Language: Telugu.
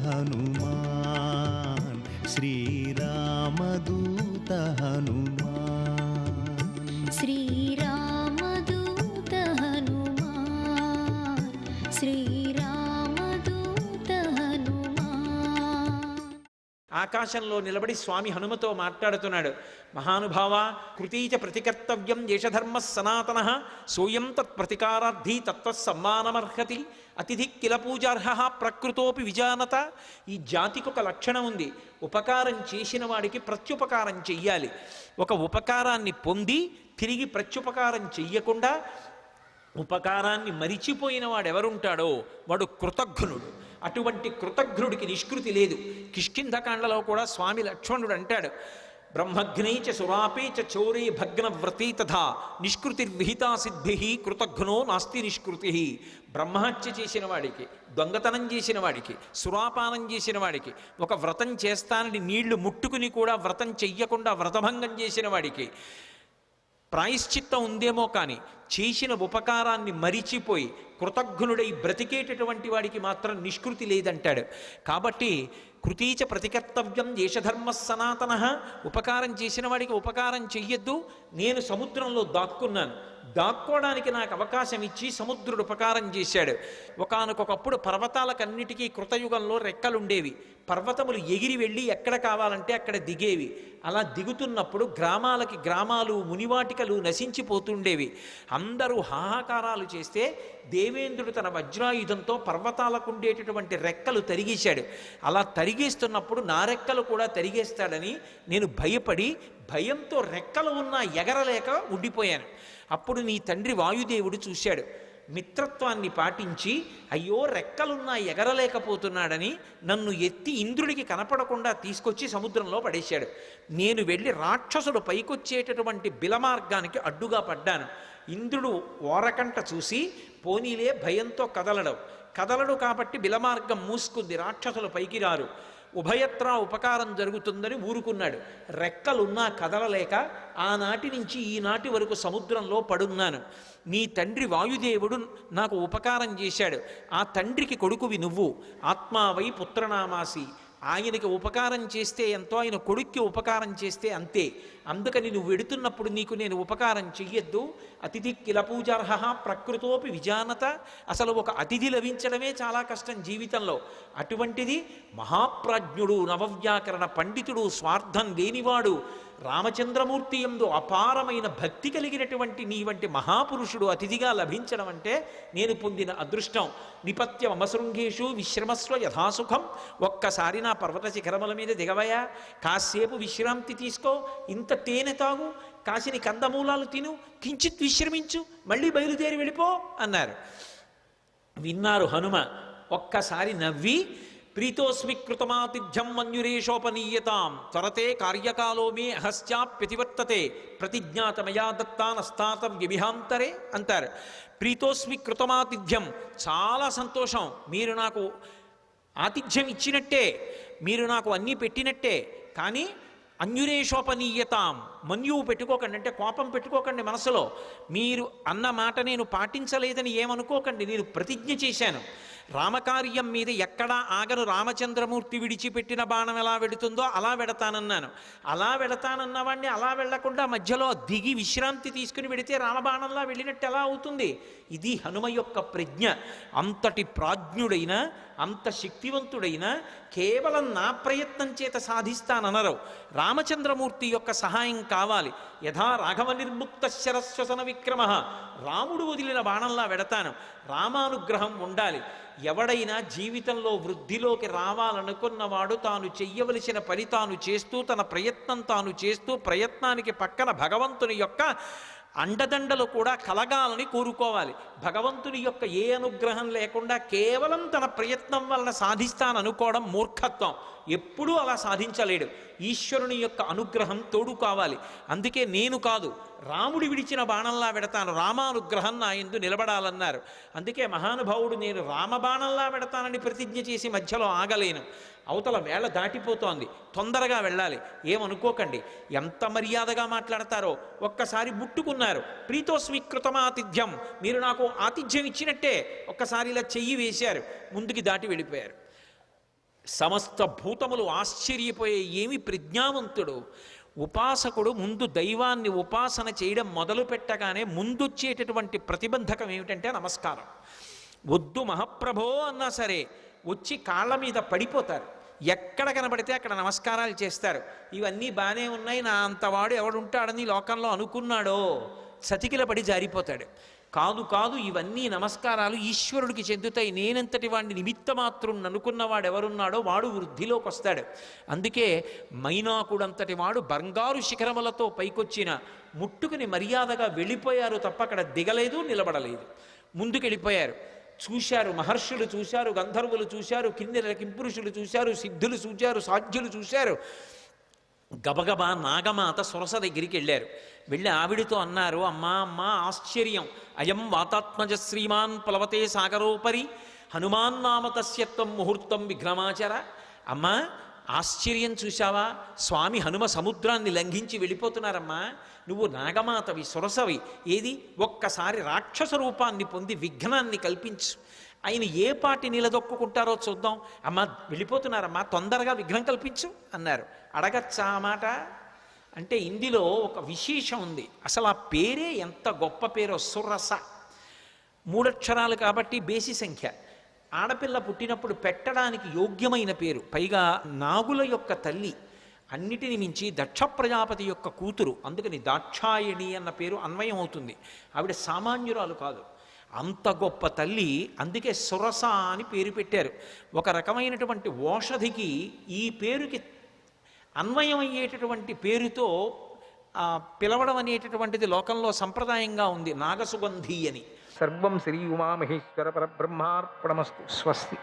హనుమాన్ శ్రీరామదూత హనుమాన్ శ్రీరామదూత హనుమాన్ శ్రీరామదూత హనుమాన్. ఆకాశంలో నిలబడి స్వామి హనుమతో మాట్లాడుతున్నాడు. మహానుభావ, కృతీచ ప్రతికర్తవ్యం దేశధర్మ సనాతన సోయం తత్ప్రతికారార్థీ తత్వసమ్మానమర్హతి అతిథి కిల పూజార్హ ప్రకృతోపి విజానత. ఈ జాతికి ఒక లక్షణం ఉంది. ఉపకారం చేసిన వాడికి ప్రత్యుపకారం చెయ్యాలి. ఒక ఉపకారాన్ని పొంది తిరిగి ప్రత్యుపకారం చెయ్యకుండా ఉపకారాన్ని మరిచిపోయిన వాడు ఎవరుంటాడో వాడు కృతఘ్నుడు. అటువంటి కృతఘ్నుడికి నిష్కృతి లేదు. కిష్కింధకాండలో కూడా స్వామి లక్ష్మణుడు అంటాడు, బ్రహ్మఘ్నైచ సురాపేచ చోరే భగ్నవ్రతీ తథా నిష్కృతిర్విహితా సిద్భి కృతఘ్నో నాస్తి నిష్కృతి. బ్రహ్మహత్య చేసిన వాడికి, దొంగతనం చేసిన వాడికి, సురాపానం చేసిన వాడికి, ఒక వ్రతం చేస్తానని నీళ్లు ముట్టుకుని కూడా వ్రతం చెయ్యకుండా వ్రతభంగం చేసిన వాడికి ప్రాయశ్చిత్తం ఉందేమో కానీ చేసిన ఉపకారాన్ని మరిచిపోయి కృతఘ్నుడై బ్రతికేటటువంటి వాడికి మాత్రం నిష్కృతి లేదంటాడు. కాబట్టి కృతీచ ప్రతికర్తవ్యం దేశధర్మ సనాతన. ఉపకారం చేసిన వాడికి ఉపకారం చెయ్యొద్దు. నేను సముద్రంలో దాక్కున్నాను, దాక్కోవడానికి నాకు అవకాశం ఇచ్చి సముద్రుడు ఉపకారం చేశాడు. ఒకానొకప్పుడు పర్వతాలకన్నిటికీ కృతయుగంలో రెక్కలుండేవి. పర్వతములు ఎగిరి వెళ్ళి ఎక్కడ కావాలంటే అక్కడ దిగేవి. అలా దిగుతున్నప్పుడు గ్రామాలకి గ్రామాలు మునివాటికలు నశించిపోతుండేవి. అందరూ హాహాకారాలు చేస్తే దేవేంద్రుడు తన వజ్రాయుధంతో పర్వతాలకు ఉండేటటువంటి రెక్కలు తరిగేశాడు. అలా తరిగేస్తున్నప్పుడు నా రెక్కలు కూడా తరిగేస్తాడని నేను భయపడి భయంతో రెక్కలు ఉన్నా ఎగరలేక ఉండిపోయాను. అప్పుడు నీ తండ్రి వాయుదేవుడు చూశాడు. మిత్రత్వాన్ని పాటించి అయ్యో రెక్కలున్నా ఎగరలేకపోతున్నాడని నన్ను ఎత్తి ఇంద్రుడికి కనపడకుండా తీసుకొచ్చి సముద్రంలో పడేశాడు. నేను వెళ్ళి రాక్షసుడు పైకొచ్చేటటువంటి బిలమార్గానికి అడ్డుగా పడ్డాను. ఇంద్రుడు ఓరకంట చూసి పోనీలే భయంతో కదలడు కాబట్టి బిలమార్గం మూసుకుంది, రాక్షసులు పైకి రారు. ఉభయత్రా ఉపకారం జరుగుతుందని ఊరుకున్నాడు. రెక్కలున్నా కదలలేక ఆనాటి నుంచి ఈనాటి వరకు సముద్రంలో పడున్నాను. నీ తండ్రి వాయుదేవుడు నాకు ఉపకారం చేశాడు. ఆ తండ్రికి కొడుకువి నువ్వు. ఆత్మావై పుత్రనామాసి. ఆయనకి ఉపకారం చేస్తే ఎంతో, ఆయన కొడుక్కి ఉపకారం చేస్తే అంతే. అందుకని నువ్వు వెడుతున్నప్పుడు నీకు నేను ఉపకారం చెయ్యొద్దు. అతిథి కిల పూజార్హ ప్రకృతోపి విజానత. అసలు ఒక అతిథి లభించడమే చాలా కష్టం జీవితంలో. అటువంటిది మహాప్రాజ్ఞుడు, నవవ్యాకరణ పండితుడు, స్వార్థం లేనివాడు, రామచంద్రమూర్తి యందు అపారమైన భక్తి కలిగినటువంటి నీ వంటి మహాపురుషుడు అతిథిగా లభించడం అంటే నేను పొందిన అదృష్టం. నిపత్య మమశృంగేషు విశ్రమస్వ యథాసుఖం. ఒక్కసారి నా పర్వత శిఖరముల మీద దిగవయా, కాసేపు విశ్రాంతి తీసుకో, ఇంత తేనె తాగు, కాసిని కందమూలాలు తిను, కించిత్ విశ్రమించు, మళ్ళీ బయలుదేరి వెళ్ళిపో అన్నారు. విన్నారు హనుమ. ఒక్కసారి నవ్వి ప్రీతోస్మి కృతమాతిథ్యం మన్యురేషోపనీయతాం త్వరతే కార్యకాలో మే అహస్యాప్యతివర్తతే ప్రతిజ్ఞాతమయా దత్తానస్తాతవ్యభిహాంతరే అంటారు. ప్రీతోస్మి కృతమాతిథ్యం, చాలా సంతోషం, మీరు నాకు ఆతిథ్యం ఇచ్చినట్టే, మీరు నాకు అన్నీ పెట్టినట్టే. కానీ అన్యురేషోపనీయతాం, మన్యువు పెట్టుకోకండి, అంటే కోపం పెట్టుకోకండి మనసులో. మీరు అన్న మాట నేను పాటించలేదని ఏమనుకోకండి. నేను ప్రతిజ్ఞ చేశాను, రామకార్యం మీద ఎక్కడా ఆగను. రామచంద్రమూర్తి విడిచిపెట్టిన బాణం ఎలా వెడుతుందో అలా వెడతానన్నాను. అలా వెడతానన్నవాడిని అలా వెళ్లకుండా మధ్యలో దిగి విశ్రాంతి తీసుకుని వెడితే రామబాణంలా వెళ్ళినట్టు ఎలా అవుతుంది? ఇది హనుమ యొక్క ప్రజ్ఞ. అంతటి ప్రాజ్ఞుడైన, అంత శక్తివంతుడైన కేవలం నా ప్రయత్నం చేత సాధిస్తాననరు. రామచంద్రమూర్తి యొక్క సహాయం కావాలి. యథా రాఘవ నిర్ముక్త శరస్వసన విక్రమ. రాముడు వదిలిన బాణంలా వెడతాను. రామానుగ్రహం ఉండాలి. ఎవడైనా జీవితంలో వృద్ధిలోకి రావాలనుకున్నవాడు తాను చెయ్యవలసిన పని తాను చేస్తూ, తన ప్రయత్నం తాను చేస్తూ, ప్రయత్నానికి పక్కన భగవంతుని యొక్క అండదండలు కూడా కలగాలని కోరుకోవాలి. భగవంతుని యొక్క ఏ అనుగ్రహం లేకుండా కేవలం తన ప్రయత్నం వలన సాధిస్తాననుకోవడం మూర్ఖత్వం. ఎప్పుడూ అలా సాధించలేడు. ఈశ్వరుని యొక్క అనుగ్రహం తోడు కావాలి. అందుకే నేను కాదు, రాముడి విడిచిన బాణంలా వెడతాను, రామానుగ్రహం నా యందు నిలబడాలన్నారు. అందుకే మహానుభావుడు నేను రామబాణంలా వెడతానని ప్రతిజ్ఞ చేసి మధ్యలో ఆగలేను. అవతల వేళ దాటిపోతోంది, తొందరగా వెళ్ళాలి. ఏమనుకోకండి, ఎంత మర్యాదగా మాట్లాడతారో. ఒక్కసారి ముట్టుకున్నారు. ప్రీతోస్మి కృతమాతిథ్యం, మీరు నాకు ఆతిథ్యం ఇచ్చినట్టే. ఒక్కసారి ఇలా చెయ్యి వేశారు, ముందుకి దాటి వెళ్ళిపోయారు. సమస్త భూతములు ఆశ్చర్యపోయే ఏమి ప్రజ్ఞావంతుడు. ఉపాసకుడు ముందు దైవాన్ని ఉపాసన చేయడం మొదలు పెట్టగానే ముందొచ్చేటటువంటి ప్రతిబంధకం ఏమిటంటే నమస్కారం. వద్దు మహాప్రభో అన్నా సరే వచ్చి కాళ్ళ మీద పడిపోతారు. ఎక్కడ కనబడితే అక్కడ నమస్కారాలు చేస్తారు. ఇవన్నీ బాగానే ఉన్నాయి, నా అంతవాడు ఎవడుంటాడని లోకంలో అనుకున్నాడో సతికిల పడి జారిపోతాడు. కాదు కాదు, ఇవన్నీ నమస్కారాలు ఈశ్వరుడికి చెందుతాయి. నేనంతటి వాడిని నిమిత్త మాత్రం అనుకున్నవాడు ఎవరున్నాడో వాడు వృద్ధిలోకి వస్తాడు. అందుకే మైనాకుడంతటి వాడు బంగారు శిఖరములతో పైకొచ్చిన ముట్టుకుని మర్యాదగా వెళ్ళిపోయారు తప్ప అక్కడ దిగలేదు, నిలబడలేదు, ముందుకెళ్ళిపోయారు. చూశారు, మహర్షులు చూశారు, గంధర్వులు చూశారు, కిన్నెర కింపురుషులు చూశారు, సిద్ధులు చూశారు, సాధ్యులు చూశారు. గబగబా నాగమాత సురస దగ్గరికి వెళ్ళారు. వెళ్ళి ఆవిడితో అన్నారు, అమ్మా అమ్మా ఆశ్చర్యం, అయం వాతాత్మజ శ్రీమాన్ ప్లవతే సాగరోపరి హనుమాన్ నామ తస్యత్వం ముహూర్తం విఘ్నమాచర. అమ్మా ఆశ్చర్యం చూశావా, స్వామి హనుమ సముద్రాన్ని లంఘించి వెళ్ళిపోతున్నారమ్మా. నువ్వు నాగమాతవి, సురసవి, ఏది ఒక్కసారి రాక్షస రూపాన్ని పొంది విఘ్నాన్ని కల్పించు. ఆయన ఏ పాటి నిలదొక్కుంటారో చూద్దాం. అమ్మ వెళ్ళిపోతున్నారమ్మా, తొందరగా విఘ్నం కల్పించు అన్నారు. అడగచ్చా ఆ మాట? అంటే ఇందులో ఒక విశేషం ఉంది. అసలు ఆ పేరే ఎంత గొప్ప పేరో, సురస. 3 అక్షరాలు కాబట్టి బేసి సంఖ్య. ఆడపిల్ల పుట్టినప్పుడు పెట్టడానికి యోగ్యమైన పేరు. పైగా నాగుల యొక్క తల్లి, అన్నిటిని మించి దక్ష ప్రజాపతి యొక్క కూతురు, అందుకని దాక్షాయణి అన్న పేరు అన్వయం అవుతుంది. ఆవిడ సామాన్యురాలు కాదు, అంత గొప్ప తల్లి. అందుకే సురస అని పేరు పెట్టారు. ఒక రకమైనటువంటి ఓషధికి ఈ పేరుకి అన్వయం అయ్యేటటువంటి పేరుతో పిలవడం అనేటటువంటిది లోకంలో సంప్రదాయంగా ఉంది, నాగసుగంధి అని. సర్వం శ్రీ ఉమామహేశ్వర పరబ్రహ్మార్పణమస్తు. స్వస్తి.